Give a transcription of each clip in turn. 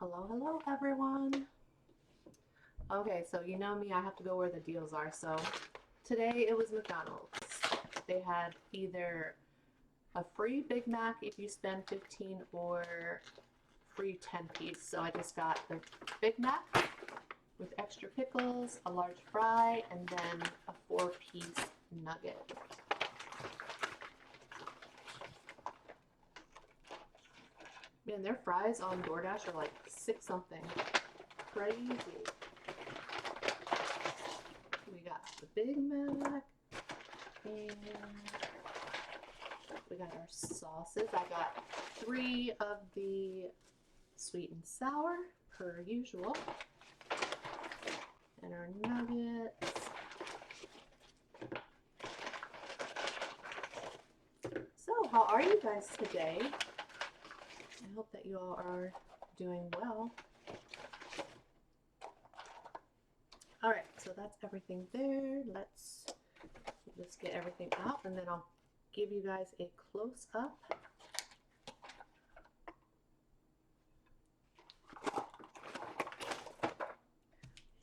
Hello, hello everyone. Okay, so you know me, I have to go where the deals are. So today it was McDonald's. They had either a free Big Mac if you spend 15 or free 10 piece. So I just got the Big Mac with extra pickles, a large fry, and then a 4-piece nugget. Man, their fries on DoorDash are like 6 something. Crazy. We got the Big Mac, and we got our sauces. I got 3 of the sweet and sour, per usual, and our nuggets. So, how are you guys today? I hope that you all are doing well. All right, so that's everything there. Let's just get everything out, and then I'll give you guys a close-up.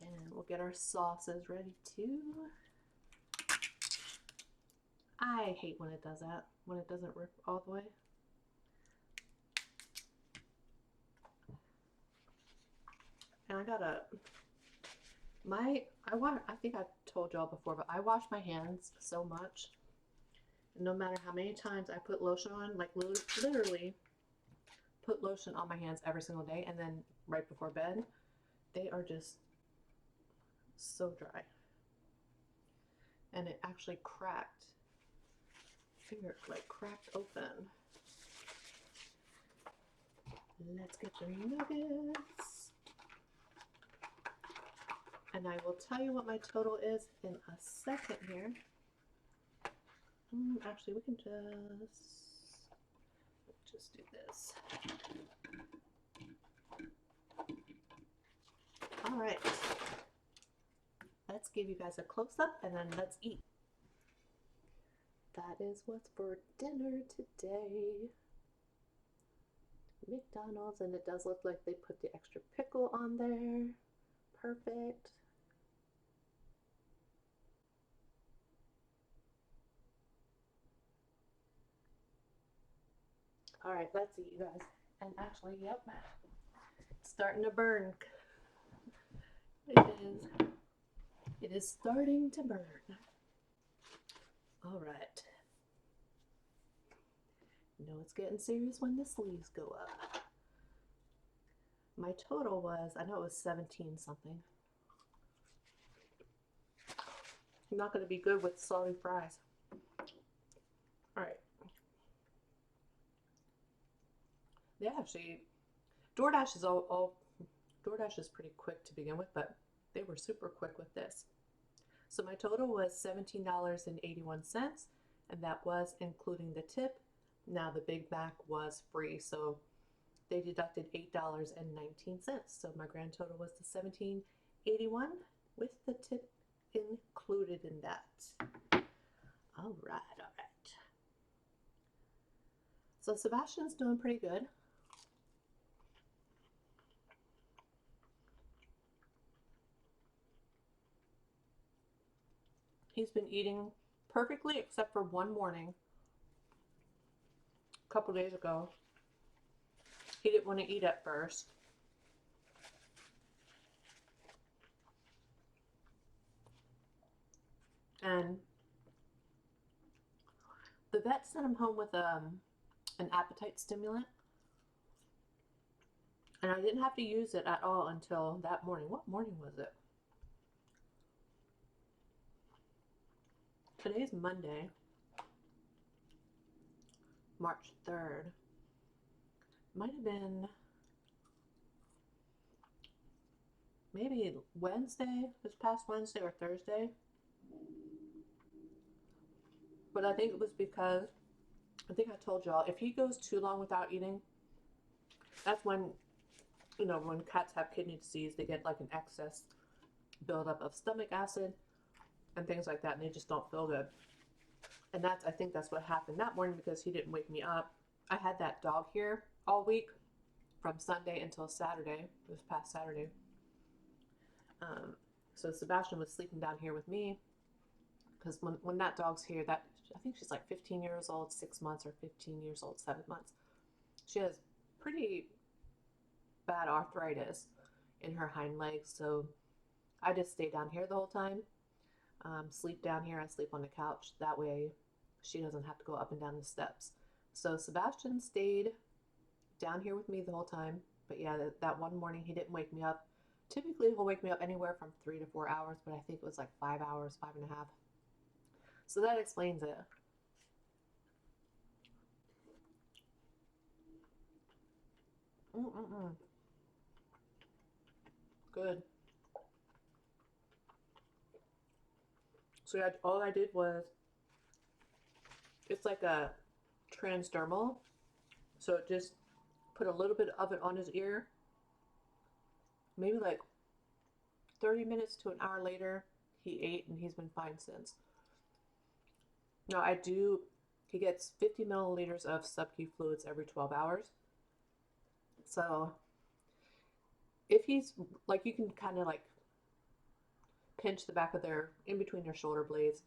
And we'll get our sauces ready too. I hate when it does that, when it doesn't rip all the way. And I gotta, I think I've told y'all before, but I wash my hands so much. And no matter how many times I put lotion on, like literally put lotion on my hands every single day, and then right before bed, they are just so dry. And it actually cracked. Finger like cracked open. Let's get the nuggets. And I will tell you what my total is in a second here. Actually, we can just do this. All right. Let's give you guys a close-up and then let's eat. That is what's for dinner today. McDonald's, and it does look like they put the extra pickle on there. Perfect. All right, let's eat, you guys. And actually, yep, it's starting to burn. It is starting to burn. All right. You know it's getting serious when the sleeves go up. My total was, I know it was 17 something. I'm not going to be good with salty fries. All right. They actually, DoorDash is DoorDash is pretty quick to begin with, but they were super quick with this. So my total was $17.81, and that was including the tip. Now the Big Mac was free, so they deducted $8.19. So my grand total was the $17.81 with the tip included in that. All right. So Sebastian's doing pretty good. He's been eating perfectly except for one morning a couple days ago. He didn't want to eat at first. And the vet sent him home with an appetite stimulant. And I didn't have to use it at all until that morning. What morning was it? Today's Monday, March 3rd. Might have been maybe Wednesday, this past Wednesday or Thursday. But I think it was because, I think I told y'all, if he goes too long without eating, that's when, you know, when cats have kidney disease, they get like an excess buildup of stomach acid and things like that, and they just don't feel good. And I think that's what happened that morning, because he didn't wake me up. I had that dog here all week, from Sunday until Saturday, this past Saturday. So Sebastian was sleeping down here with me because when that dog's here, that I think she's like 15 years old, 6 months, or 15 years old, 7 months. She has pretty bad arthritis in her hind legs, so I just stay down here the whole time. Sleep down here. I sleep on the couch. That way she doesn't have to go up and down the steps. So Sebastian stayed down here with me the whole time. But yeah, that one morning he didn't wake me up. Typically he'll wake me up anywhere from 3 to 4 hours, but I think it was like 5 hours, 5.5. So that explains it. Mm-mm-mm. Good. So yeah, all I did was, it's like a transdermal. So just put a little bit of it on his ear. Maybe like 30 minutes to an hour later, he ate and he's been fine since. Now he gets 50 milliliters of sub-Q fluids every 12 hours. So if he's like, you can kind of like pinch the back of in between their shoulder blades.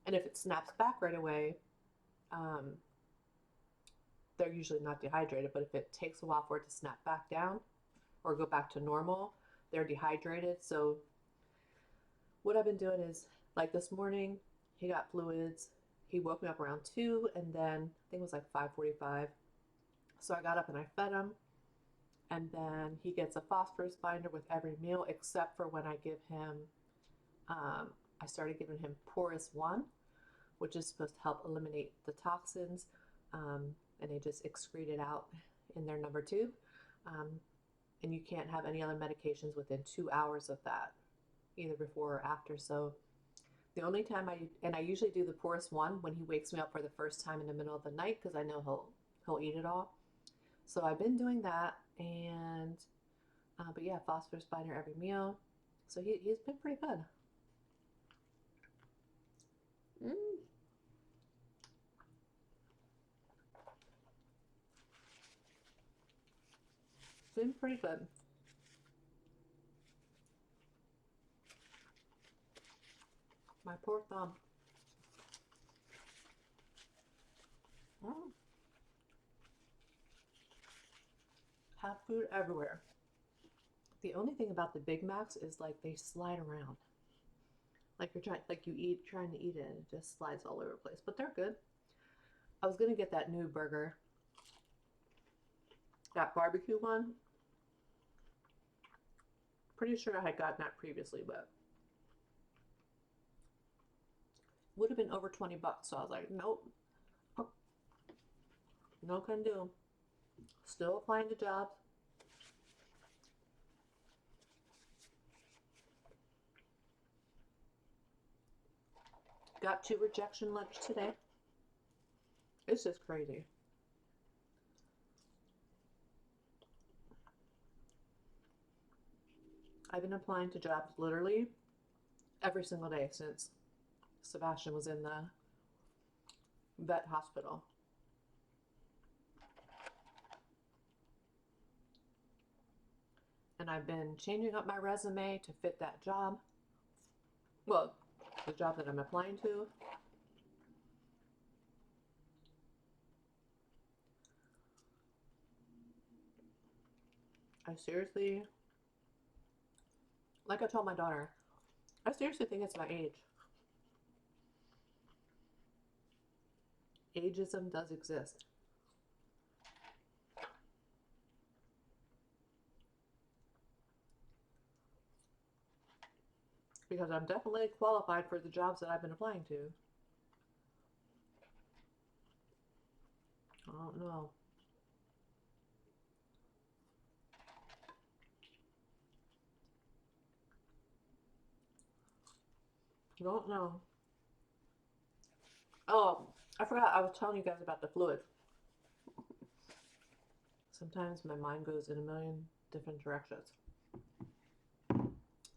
And if it snaps back right away, they're usually not dehydrated, but if it takes a while for it to snap back down or go back to normal, they're dehydrated. So what I've been doing is, like this morning, he got fluids. He woke me up around 2, and then I think it was like 5:45. So I got up and I fed him. And then he gets a phosphorus binder with every meal, except for when I give him, I started giving him Porous 1, which is supposed to help eliminate the toxins. And they just excrete it out in their number 2. And you can't have any other medications within 2 hours of that, either before or after. So the only time I usually do the Porous 1 when he wakes me up for the first time in the middle of the night, because I know he'll eat it all. So I've been doing that, and but yeah, phosphorus binder every meal. So he's been pretty good. Mm. Been pretty good. My poor thumb. Mm. Have food everywhere. The only thing about the Big Macs is like they slide around. Like trying to eat it, and it just slides all over the place. But they're good. I was gonna get that new burger, that barbecue one. Pretty sure I had gotten that previously, but would have been over 20 bucks. So I was like, nope, no can do. Still applying to jobs. Got 2 rejection letters today. It's just crazy. I've been applying to jobs literally every single day since Sebastian was in the vet hospital. And I've been changing up my resume to fit that job. Well, the job that I'm applying to. I seriously, like I told my daughter, I seriously think it's my age. Ageism does exist. Because I'm definitely qualified for the jobs that I've been applying to. I don't know. I don't know. Oh, I forgot I was telling you guys about the fluid. Sometimes my mind goes in a million different directions.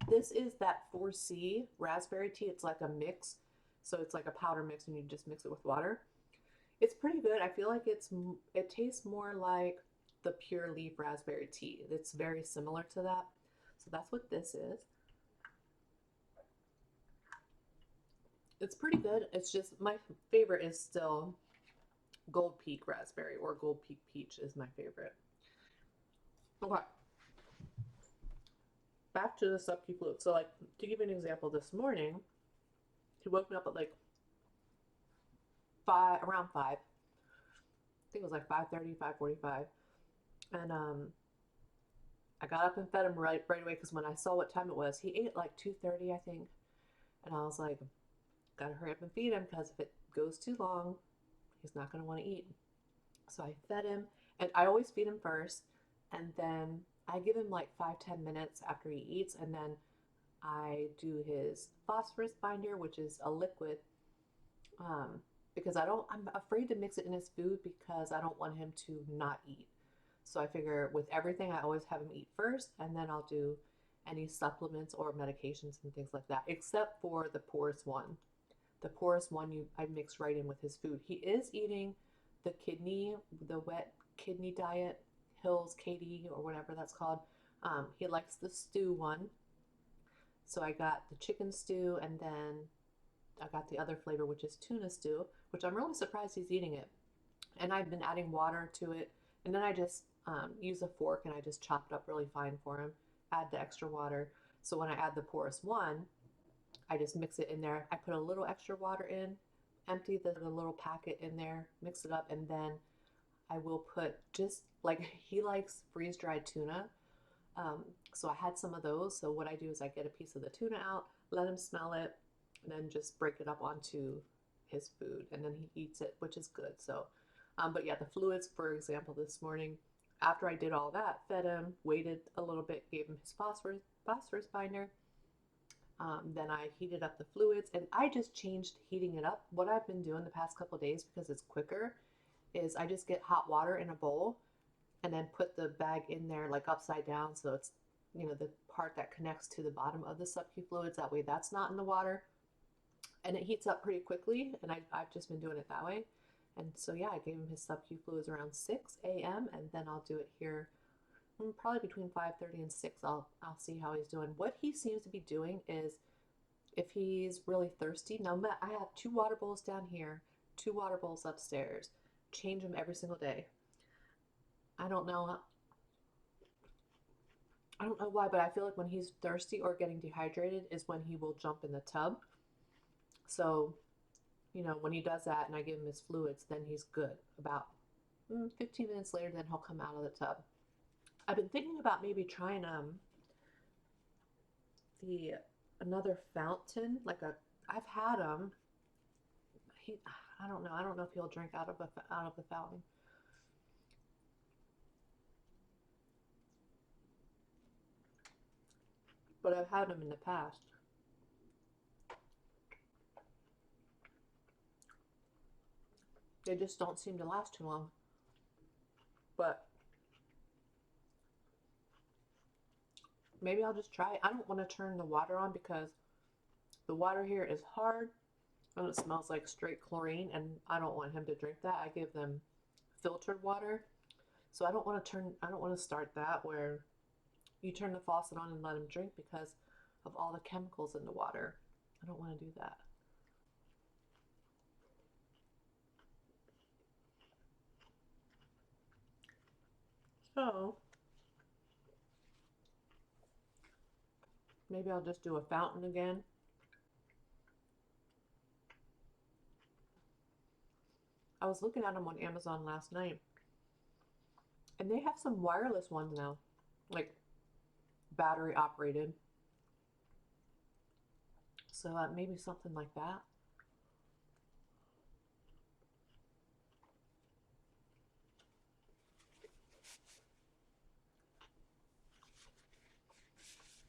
This is that 4C raspberry tea. It's like a mix. So it's like a powder mix and you just mix it with water. It's pretty good. I feel like it tastes more like the pure leaf raspberry tea. It's very similar to that. So that's what this is. It's pretty good. It's just my favorite is still Gold Peak raspberry, or Gold Peak peach is my favorite. Okay, back to the subcu fluid. So like, to give you an example, this morning he woke me up at like around 5. I think it was like 5:30, 5:45, and I got up and fed him right away because when I saw what time it was, he ate at like 2:30, I think, and I was like, gotta hurry up and feed him because if it goes too long, he's not gonna want to eat. So I fed him, and I always feed him first, and then I give him like 5-10 minutes after he eats, and then I do his phosphorus binder, which is a liquid, because I'm afraid to mix it in his food because I don't want him to not eat. So I figure with everything, I always have him eat first, and then I'll do any supplements or medications and things like that, except for the porous one. The porous one I mix right in with his food. He is eating the wet kidney diet, Hills KD or whatever that's called. He likes the stew one. So I got the chicken stew, and then I got the other flavor, which is tuna stew, which I'm really surprised he's eating it. And I've been adding water to it, and then I just use a fork and I just chop it up really fine for him, add the extra water. So when I add the porous one, I just mix it in there. I put a little extra water in, empty the little packet in there, mix it up, and then I will put just like he likes freeze-dried tuna. So I had some of those. So what I do is I get a piece of the tuna out, let him smell it, and then just break it up onto his food, and then he eats it, which is good. So, but yeah, the fluids, for example, this morning, after I did all that, fed him, waited a little bit, gave him his phosphorus binder. Then I heated up the fluids, and I just changed heating it up. What I've been doing the past couple days, because it's quicker, is I just get hot water in a bowl and then put the bag in there like upside down, so it's, the part that connects to the bottom of the subcu fluids. That way that's not in the water, and it heats up pretty quickly, and I've just been doing it that way. And so yeah, I gave him his subcu fluids around 6 a.m. and then I'll do it here probably between 5:30 and 6. I'll see how he's doing. What he seems to be doing is, if he's really thirsty, now I have 2 water bowls down here, 2 water bowls upstairs, change them every single day. I don't know why, but I feel like when he's thirsty or getting dehydrated is when he will jump in the tub. So, when he does that and I give him his fluids, then he's good. About 15 minutes later, then he'll come out of the tub. I've been thinking about maybe trying another fountain, I've had him. I don't know if he'll drink out of the fountain. But I've had them in the past. They just don't seem to last too long. But maybe I'll just try it. I don't want to turn the water on because the water here is hard and it smells like straight chlorine, and I don't want him to drink that. I give them filtered water. So I don't want to start that where you turn the faucet on and let him drink because of all the chemicals in the water. I don't want to do that. So maybe I'll just do a fountain again. I was looking at them on Amazon last night, and they have some wireless ones now, like battery operated. So maybe something like that.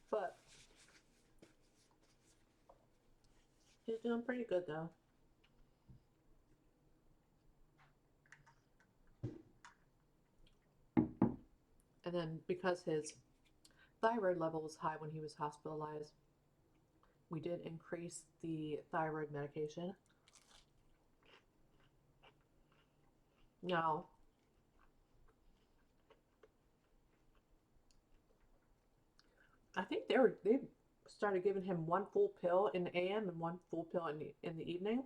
But he's doing pretty good though. And then because his thyroid level was high when he was hospitalized, we did increase the thyroid medication. Now, I think they started giving him one full pill in the AM and one full pill in the evening.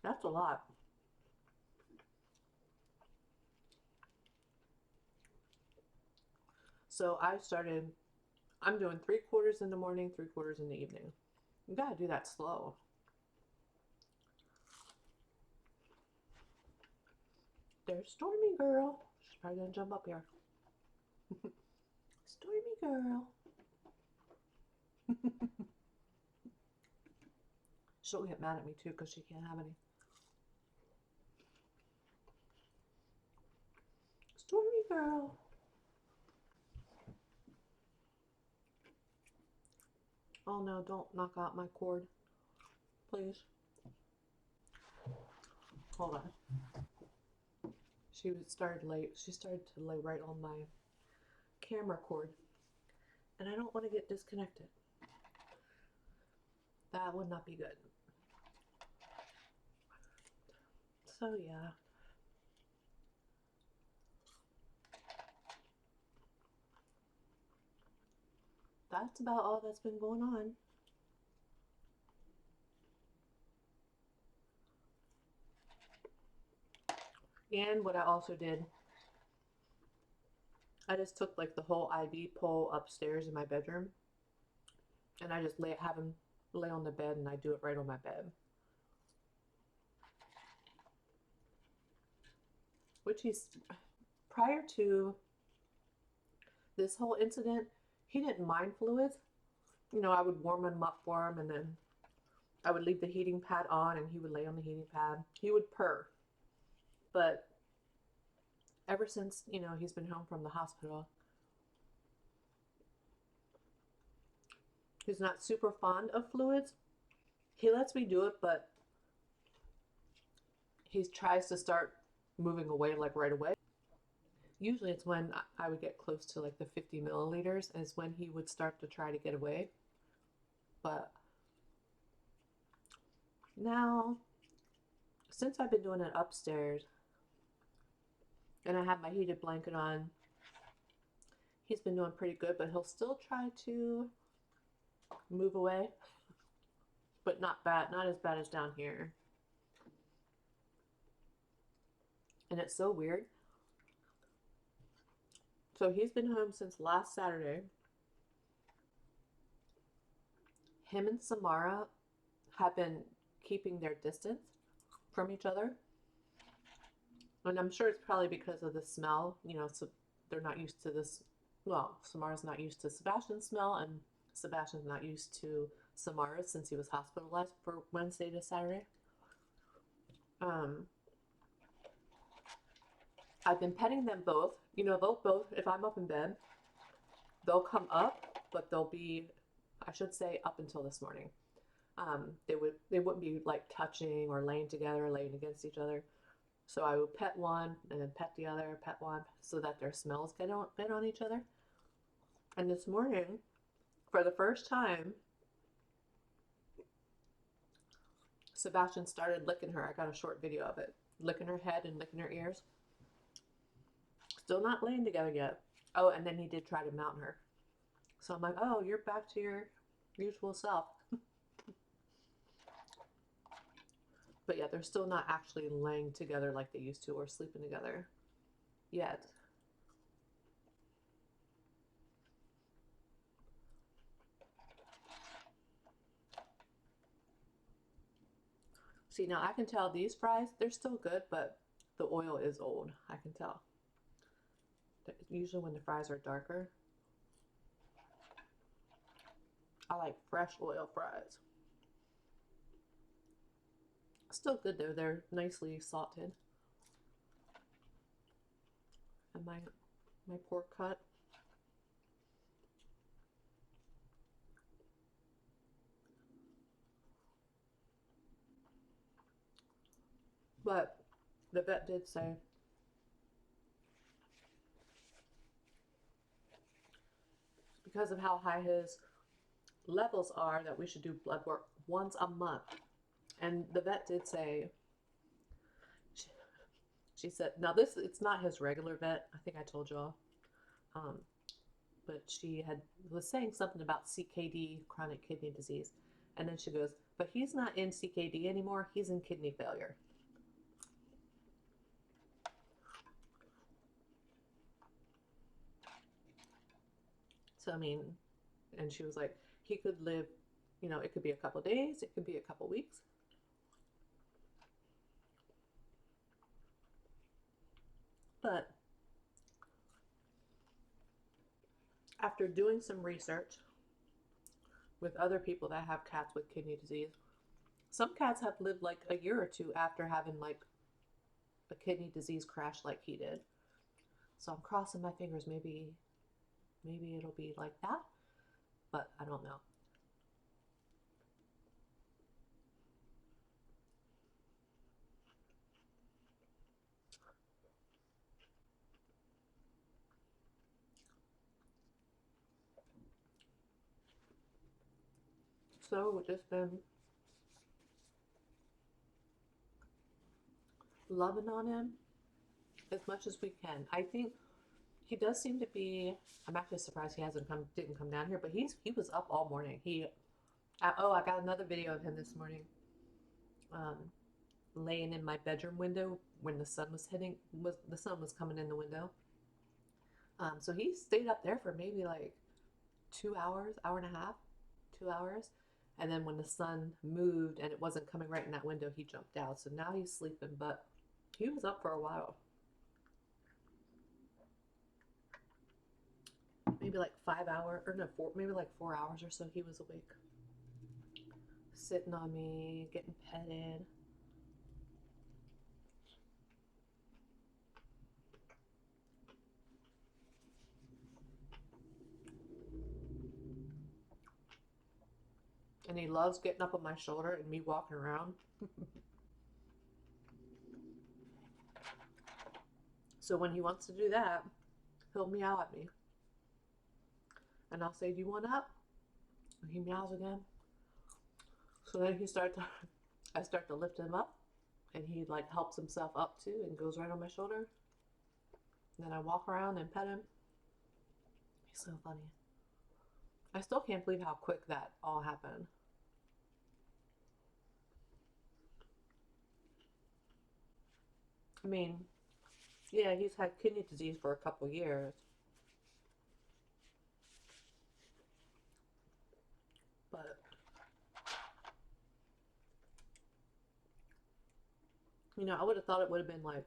That's a lot. So I'm doing 3/4 in the morning, 3/4 in the evening. You gotta do that slow. There's Stormy girl. She's probably gonna jump up here. Stormy girl. She'll get mad at me too because she can't have any. Stormy girl. Oh no, don't knock out my cord. Please. Hold on. Started late. She started to lay right on my camera cord. And I don't want to get disconnected. That would not be good. So yeah. That's about all that's been going on. And what I also did, I just took like the whole IV pole upstairs in my bedroom, and I just have him lay on the bed, and I do it right on my bed. Which prior to this whole incident, he didn't mind fluids. You know, I would warm him up for him, and then I would leave the heating pad on, and he would lay on the heating pad. He would purr. But ever since, you know, he's been home from the hospital, he's not super fond of fluids. He lets me do it, but he tries to start moving away like right away. Usually it's when I would get close to like the 50 milliliters is when he would start to try to get away. But now, since I've been doing it upstairs and I have my heated blanket on, he's been doing pretty good, but he'll still try to move away, but not as bad as down here. And it's so weird. So he's been home since last Saturday. Him and Samara have been keeping their distance from each other. And I'm sure it's probably because of the smell, you know, so they're not used to this. Well, Samara's not used to Sebastian's smell, and Sebastian's not used to Samara's since he was hospitalized for Wednesday to Saturday. I've been petting them both. You know, they'll both, if I'm up in bed, they'll come up, but they'll be, I should say, up until this morning. They wouldn't be like touching or laying together, laying against each other. So I would pet one and then pet the other, pet one, so that their smells get on each other. And this morning, for the first time, Sebastian started licking her. I got a short video of it. Licking her head and licking her ears. Still not laying together yet. Oh, and then he did try to mount her. So I'm like, oh, you're back to your usual self. But yeah, they're still not actually laying together like they used to or sleeping together yet. See, now I can tell these fries, they're still good, but the oil is old. I can tell. Usually when the fries are darker, I like fresh oil fries. Still good though, they're nicely salted. And my pork cut. But the vet did say because of how high his levels are that we should do blood work once a month. And the vet did say, she said, now it's not his regular vet. I think I told y'all. but she was saying something about CKD, chronic kidney disease. And then she goes, but he's not in CKD anymore. He's in kidney failure. So, I mean, and she was like, he could live, you know, it could be a couple days, it could be a couple weeks. But after doing some research with other people that have cats with kidney disease, some cats have lived like a year or two after having like a kidney disease crash like he did. So I'm crossing my fingers, maybe it'll be like that, but I don't know. So we've just been loving on him as much as we can. I think he does seem to be. I'm actually surprised he didn't come down here, but he was up all morning. I got another video of him this morning, um, laying in my bedroom window when the sun was coming in the window. So he stayed up there for maybe like 2 hours, hour and a half, 2 hours. And then when the sun moved and it wasn't coming right in that window, he jumped out. So now he's sleeping, but he was up for a while. Maybe like 5 hours, or no, maybe like 4 hours or so he was awake. Sitting on me, getting petted. And he loves getting up on my shoulder and me walking around. So when he wants to do that, he'll meow at me. And I'll say, do you want up? And he meows again. So then I start to lift him up. And he like helps himself up too and goes right on my shoulder. And then I walk around and pet him. He's so funny. I still can't believe how quick that all happened. I mean, yeah, he's had kidney disease for a couple years. But, you know, I would have thought it would have been like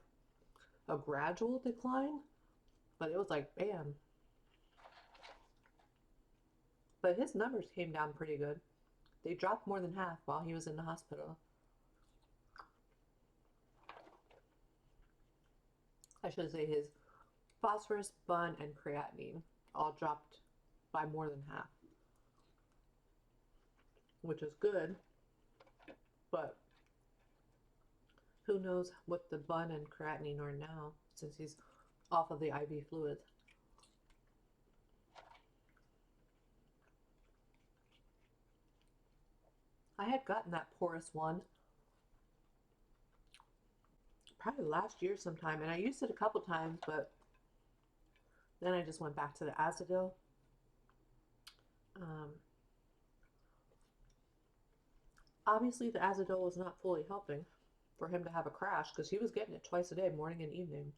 a gradual decline. But it was like, bam. But his numbers came down pretty good. They dropped more than half while he was in the hospital. I should say his phosphorus, bun, and creatinine all dropped by more than half, which is good, but who knows what the bun and creatinine are now since he's off of the IV fluids. I had gotten that porous one probably last year sometime, and I used it a couple times, but then I just went back to the Azadil. Obviously, the Azadil was not fully helping for him to have a crash because he was getting it twice a day, morning and evening.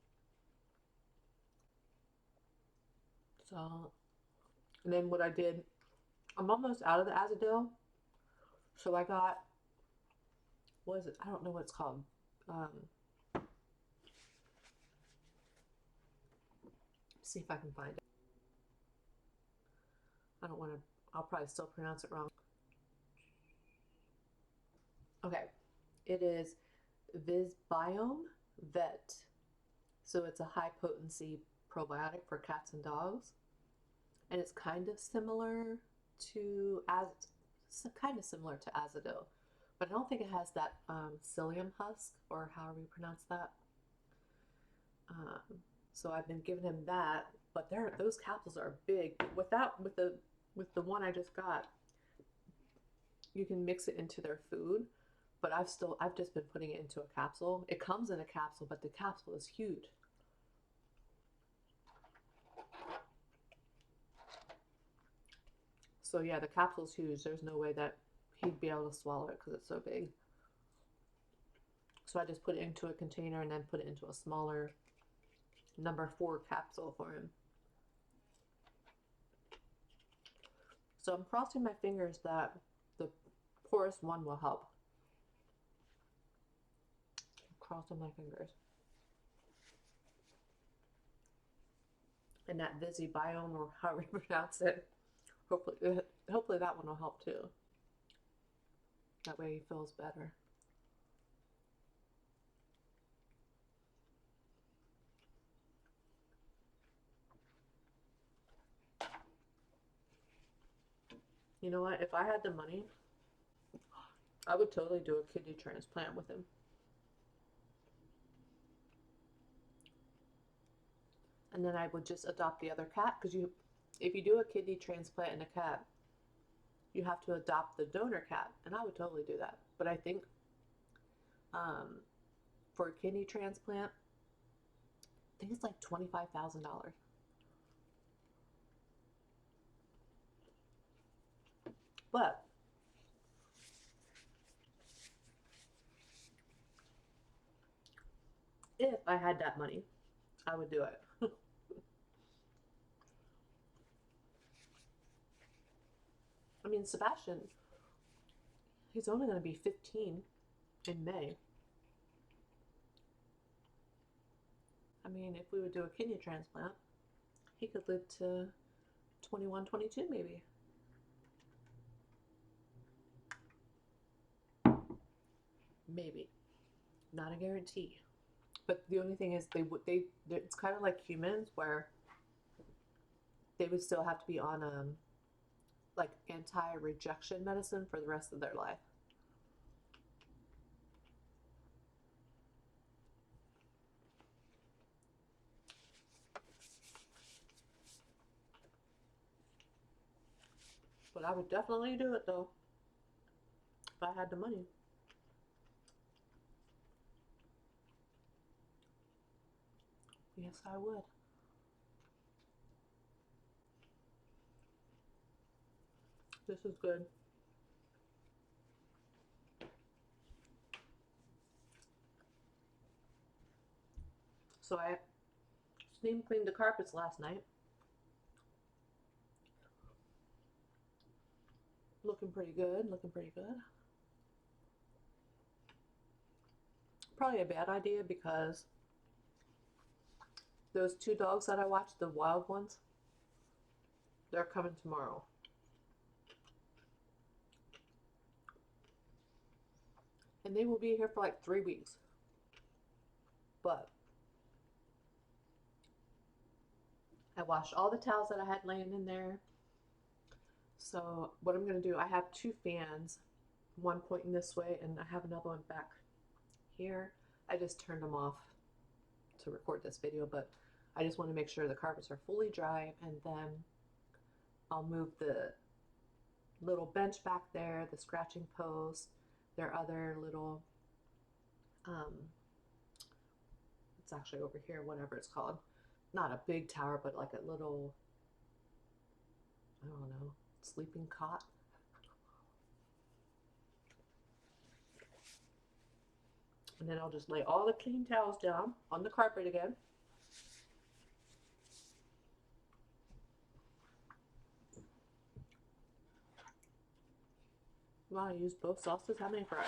So, and then what I did, I'm almost out of the Azadil, so I got, what is it? I don't know what it's called. See if I can find it. I don't want to, I'll probably still pronounce it wrong. Okay, it is Visbiome Vet. So it's a high potency probiotic for cats and dogs. And it's kind of similar to Azadil, but I don't think it has that psyllium husk, or however you pronounce that. So I've been giving him that, but those capsules are big. With the one I just got, you can mix it into their food, but I've just been putting it into a capsule. It comes in a capsule, but the capsule is huge. So yeah, the capsule's huge. There's no way that he'd be able to swallow it because it's so big. So I just put it into a container and then put it into a smaller #4 capsule for him. So I'm crossing my fingers that the poorest one will help. I'm crossing my fingers. And that Visibiome, or however you pronounce it, hopefully that one will help too. That way he feels better. You know what? If I had the money, I would totally do a kidney transplant with him. And then I would just adopt the other cat, because if you do a kidney transplant in a cat, you have to adopt the donor cat, and I would totally do that. But I think for a kidney transplant, I think it's like $25,000. But if I had that money, I would do it. I mean, Sebastian, he's only going to be 15 in May. I mean, if we would do a kidney transplant, he could live to 21, 22 maybe. Maybe. Not a guarantee. But the only thing is it's kind of like humans, where they would still have to be on like anti-rejection medicine for the rest of their life. But I would definitely do it though, if I had the money. Yes, I would. This is good. So I steam cleaned the carpets last night. Looking pretty good, looking pretty good. Probably a bad idea because those 2 dogs that I watched, the wild ones, they're coming tomorrow. And they will be here for like 3 weeks. But I washed all the towels that I had laying in there. So what I'm going to do, I have 2 fans, one pointing this way, and I have another one back here. I just turned them off to record this video, but I just want to make sure the carpets are fully dry, and then I'll move the little bench back there, the scratching post, their other little, it's actually over here, whatever it's called. Not a big tower, but like a little, I don't know, sleeping cot. And then I'll just lay all the clean towels down on the carpet again. Wow, I used both sauces. How many fries?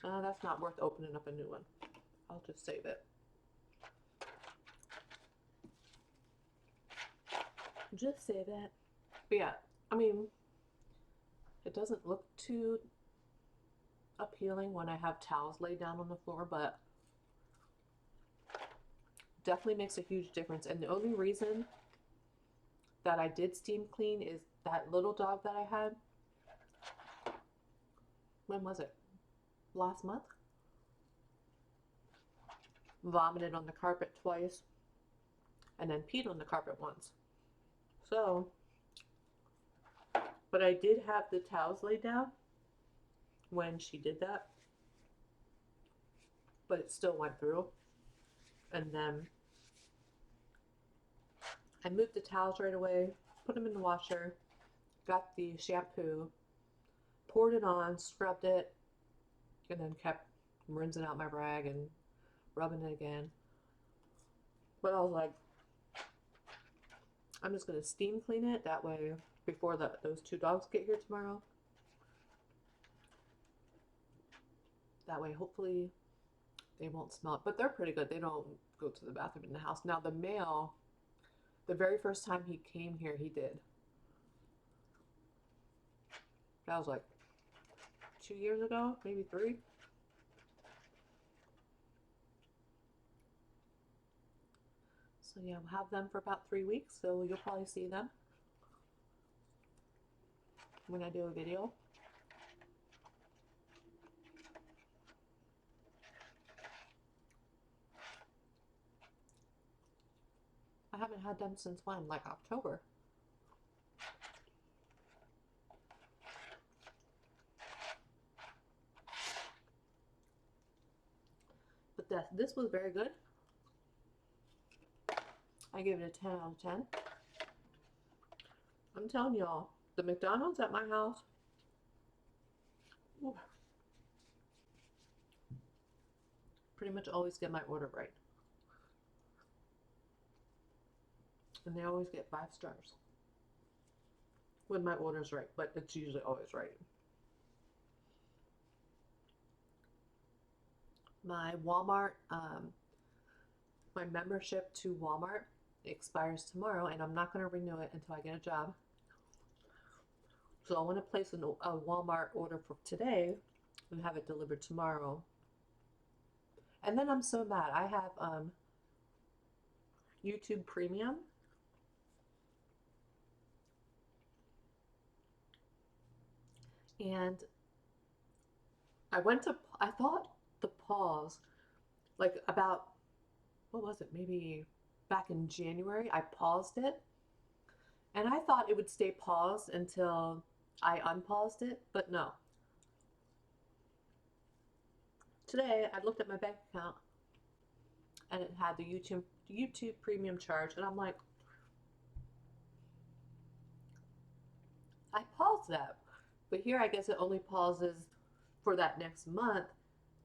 That's not worth opening up a new one. I'll just save it. Just save it. But yeah, I mean, it doesn't look too appealing when I have towels laid down on the floor, but definitely makes a huge difference. And the only reason that I did steam clean is that little dog that I had. When was it? Last month? Vomited on the carpet twice and then peed on the carpet once. So, but I did have the towels laid down when she did that, but it still went through. And then I moved the towels right away, put them in the washer, got the shampoo, poured it on, scrubbed it, and then kept rinsing out my rag and rubbing it again. But I was like, I'm just going to steam clean it. That way, before those two dogs get here tomorrow. That way, hopefully, they won't smell it. But they're pretty good. They don't go to the bathroom in the house. Now, the male, the very first time he came here, he did. That was like 2 years ago, maybe 3. So yeah, we'll have them for about 3 weeks, so you'll probably see them when I do a video. I haven't had them since when? Like October. But this was very good. I give it a 10 out of 10. I'm telling y'all, the McDonald's at my house, ooh, pretty much always get my order right. And they always get 5 stars when my order's right, but it's usually always right. My Walmart, my membership to Walmart expires tomorrow, and I'm not going to renew it until I get a job. So I want to place a Walmart order for today and have it delivered tomorrow. And then I'm so mad. I have YouTube Premium. And I thought the pause, like about, what was it, maybe back in January, I paused it. And I thought it would stay paused until I unpaused it, but no. Today, I looked at my bank account and it had the YouTube Premium charge, and I'm like, I paused that. But here, I guess it only pauses for that next month,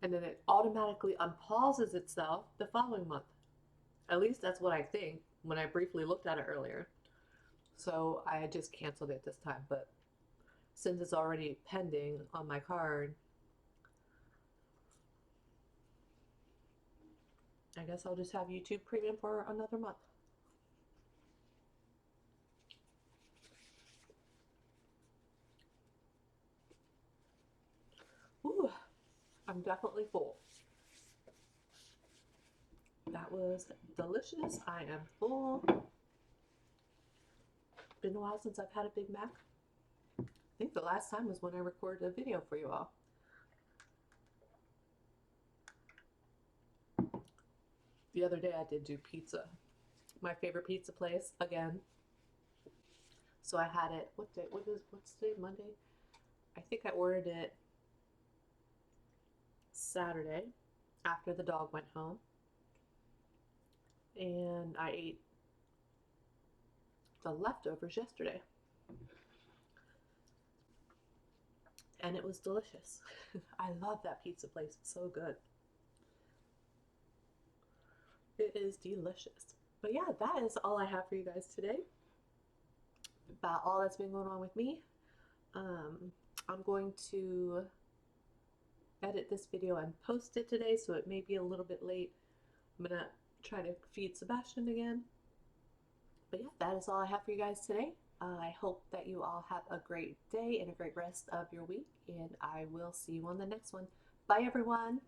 and then it automatically unpauses itself the following month. At least that's what I think when I briefly looked at it earlier. So I just canceled it this time, but since it's already pending on my card, I guess I'll just have YouTube Premium for another month. Ooh, I'm definitely full. That was delicious. I am full. Been a while since I've had a Big Mac. I think the last time was when I recorded a video for you all. The other day I did do pizza. My favorite pizza place again. So I had it, what's today, Monday? I think I ordered it Saturday after the dog went home. And I ate the leftovers yesterday. And it was delicious. I love that pizza place. It's so good. It is delicious. But yeah, that is all I have for you guys today. About all that's been going on with me. I'm going to edit this video and post it today, so it may be a little bit late. I'm gonna try to feed Sebastian again. But yeah, that is all I have for you guys today. I hope that you all have a great day and a great rest of your week, and I will see you on the next one. Bye, everyone.